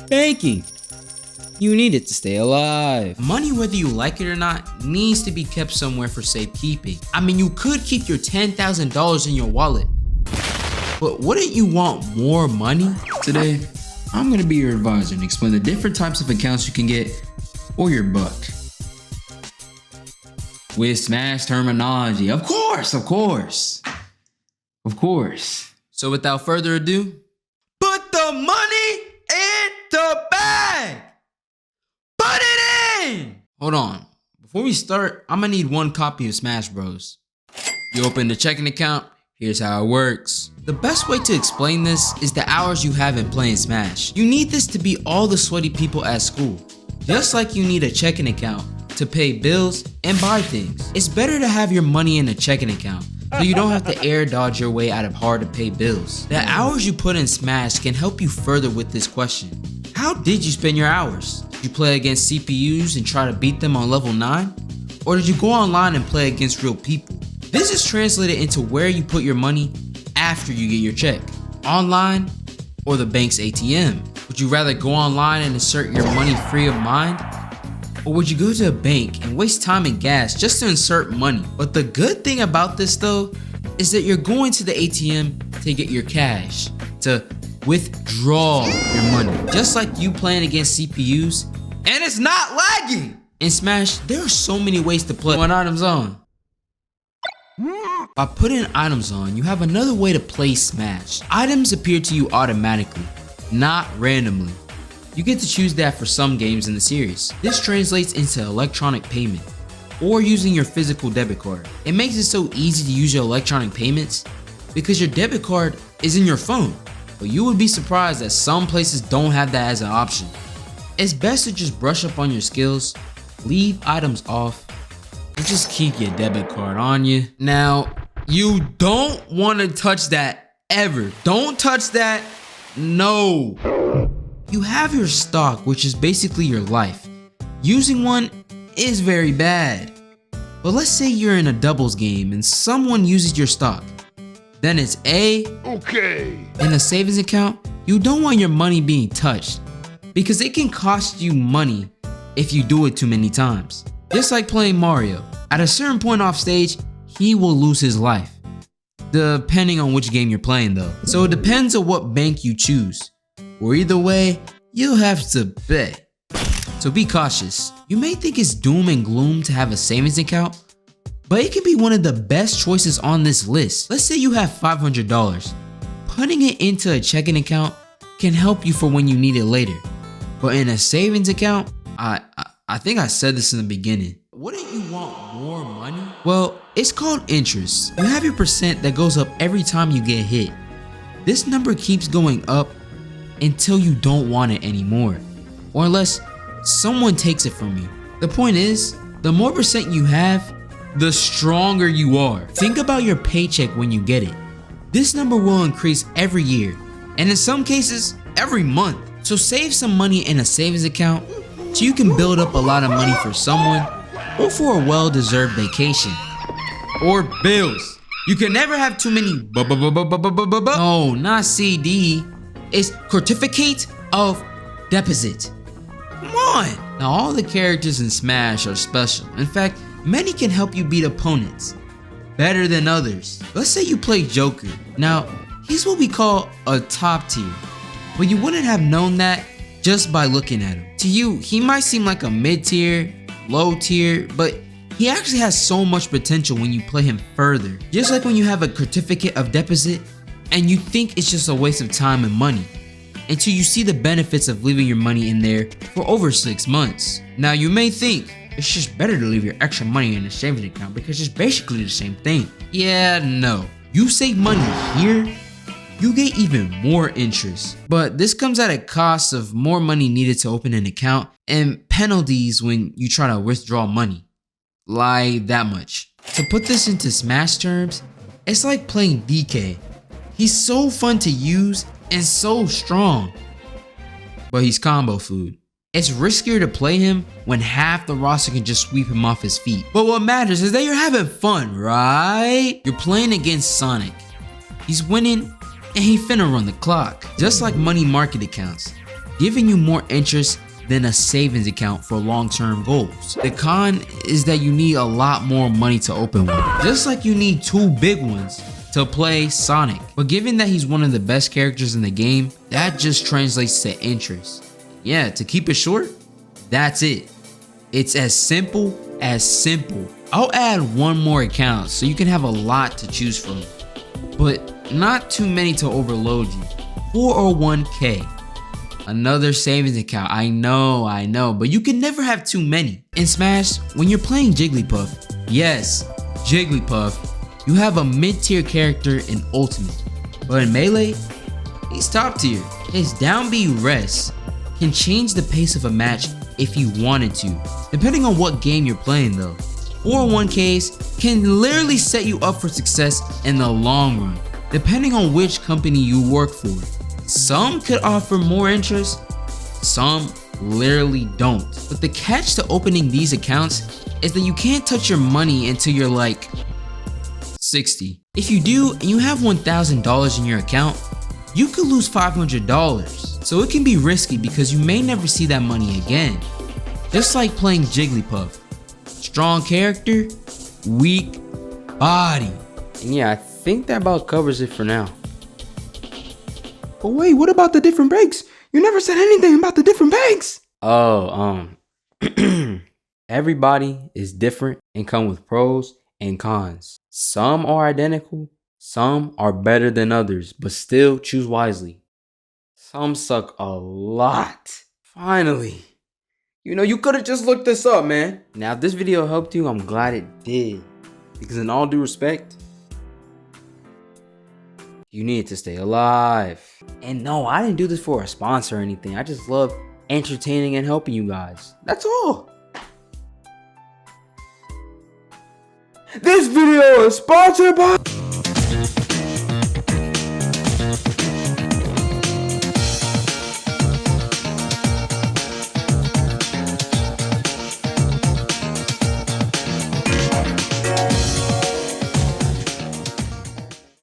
Banking. You need it to stay alive. Money, whether you like it or not, needs to be kept somewhere for safekeeping. I mean, you could keep your $10,000 in your wallet, but wouldn't you want more money? Today, I'm gonna be your advisor and explain the different types of accounts you can get for your buck. With Smash terminology, of course. So without further ado, put the money in the bag! Put it in! Hold on. Before we start, I'm gonna need 1 copy of Smash Bros. You open the checking account, here's how it works. The best way to explain this is the hours you have in playing Smash. You need this to be all the sweaty people at school. Just like you need a checking account to pay bills and buy things. It's better to have your money in a checking account so you don't have to air dodge your way out of hard to pay bills. The hours you put in Smash can help you further with this question. How did you spend your hours? Did you play against CPUs and try to beat them on level 9? Or did you go online and play against real people? This is translated into where you put your money after you get your check. Online or the bank's ATM? Would you rather go online and insert your money free of mind? Or would you go to a bank and waste time and gas just to insert money? But the good thing about this though, is that you're going to the ATM to get your cash, to withdraw your money. Just like you playing against CPUs, and it's not lagging! In Smash, there are so many ways to put items on. By putting items on, you have another way to play Smash. Items appear to you automatically, not randomly. You get to choose that for some games in the series. This translates into electronic payment, or using your physical debit card. It makes it so easy to use your electronic payments because your debit card is in your phone. But you would be surprised that some places don't have that as an option. It's best to just brush up on your skills, leave items off, and just keep your debit card on you. Now, you don't want to touch that ever. Don't touch that. No. You have your stock, which is basically your life. Using one is very bad. But let's say you're in a doubles game and someone uses your stock. Then it's okay. In a savings account, you don't want your money being touched because it can cost you money if you do it too many times. Just like playing Mario. At a certain point off stage, he will lose his life. Depending on which game you're playing though. So it depends on what bank you choose. Or either way, you'll have to pay. So be cautious. You may think it's doom and gloom to have a savings account, but it can be one of the best choices on this list. Let's say you have $500. Putting it into a checking account can help you for when you need it later. But in a savings account, I think I said this in the beginning. Wouldn't you want more money? Well, it's called interest. You have your percent that goes up every time you get hit. This number keeps going up until you don't want it anymore, or unless someone takes it from you. The point is, the more percent you have, the stronger you are. Think about your paycheck when you get it. This number will increase every year, and in some cases, every month. So save some money in a savings account so you can build up a lot of money for someone or for a well-deserved vacation. Or bills. You can never have too many No, not CD. It's certificate of deposit. Come on! Now all the characters in Smash are special. In fact, many can help you beat opponents better than others. Let's say you play Joker. Now, he's what we call a top tier, but you wouldn't have known that just by looking at him. To you, he might seem like a mid tier, low tier, but he actually has so much potential when you play him further. Just like when you have a certificate of deposit and you think it's just a waste of time and money, until you see the benefits of leaving your money in there for over 6 months. Now you may think, it's just better to leave your extra money in a savings account because it's basically the same thing. Yeah, no. You save money here, you get even more interest. But this comes at a cost of more money needed to open an account and penalties when you try to withdraw money. Like that much. To put this into Smash terms, it's like playing DK. He's so fun to use and so strong, but he's combo food. It's riskier to play him when half the roster can just sweep him off his feet. But what matters is that you're having fun, right? You're playing against Sonic. He's winning and he finna run the clock. Just like money market accounts, giving you more interest than a savings account for long-term goals. The con is that you need a lot more money to open one, just like you need 2 big ones to play Sonic. But given that he's one of the best characters in the game, that just translates to interest. Yeah, to keep it short, that's it. It's as simple as simple. I'll add 1 more account so you can have a lot to choose from, but not too many to overload you. 401k. Another savings account, I know, but you can never have too many. In Smash, when you're playing Jigglypuff, yes, Jigglypuff, you have a mid-tier character in Ultimate, but in Melee, he's top tier. His down B rest can change the pace of a match if you wanted to, depending on what game you're playing though. 401ks can literally set you up for success in the long run, depending on which company you work for. Some could offer more interest, some literally don't. But the catch to opening these accounts is that you can't touch your money until you're like 60. If you do and you have $1,000 in your account, you could lose $500. So it can be risky because you may never see that money again. Just like playing Jigglypuff. Strong character, weak body. And yeah, I think that about covers it for now. But wait, what about the different banks? You never said anything about the different banks. Oh, everybody is different and come with pros and cons. Some are identical, some are better than others, but still choose wisely. Some suck a lot. Finally. You know, you could have just looked this up, man. Now, if this video helped you, I'm glad it did. Because in all due respect, you need to stay alive. And no, I didn't do this for a sponsor or anything. I just love entertaining and helping you guys. That's all. This video is sponsored by